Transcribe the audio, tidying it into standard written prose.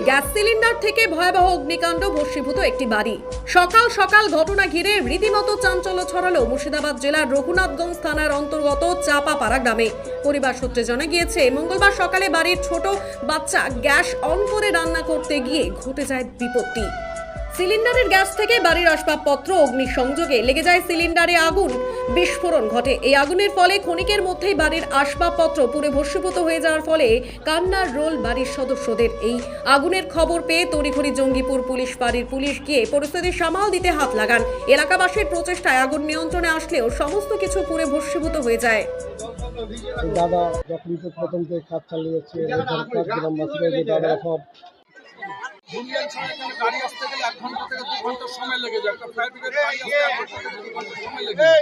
Gas cylinder থেকে ভয়াবহ অগ্নিকাণ্ড, ভস্মীভূত একটি বাড়ি। সকাল সকাল ঘটনা ঘিরে রীতিমতো চাঞ্চল্য ছড়ালো মুর্শিদাবাদ জেলার রঘুনাথগঞ্জ থানার অন্তর্গত চাপাপাড়া গ্রামে। পরিবার সূত্রে জানা গিয়েছে, মঙ্গলবার সকালে বাড়ির ছোট বাচ্চা গ্যাস অন করে রান্না করতে গিয়ে ঘটে যায় বিপত্তি। সিলিন্ডারের গ্যাস থেকে বাড়ির আসবাবপত্র অগ্নিসংযোগে লেগে যায় সিলিন্ডারে আগুন, বিস্ফোরণ ঘটে। এই আগুনের ফলে ক্ষণিকের মধ্যেই বাড়ির আসবাবপত্র পুড়ে ভস্মীভূত হয়ে যাওয়ার ফলে কান্নার রোল বাড়ির সদস্যদের। এই আগুনের খবর পেয়ে তড়িঘড়ি জঙ্গিপুর ফাঁড়ির পুলিশ গিয়ে পরিস্থিতি সামাল দিতে হাত লাগান। এলাকাবাসীর প্রচেষ্টায় আগুন নিয়ন্ত্রণে আসলেও সমস্ত কিছু পুড়ে ভস্মীভূত হয়ে যায়। দাদা যখন প্রথম থেকে কাজ চালিয়েছে, গ্রামবাসীরা যে দাদা সব বুলিয়ান ছাড়া এখানে গাড়ি আসতে গেলে 1 ঘন্টা থেকে 2 ঘন্টা সময় লেগে যায়। একটা ফায়ার ব্রিগেড গাড়ি আসতে 1 ঘন্টা থেকে 2 ঘন্টা সময় লেগে যায়।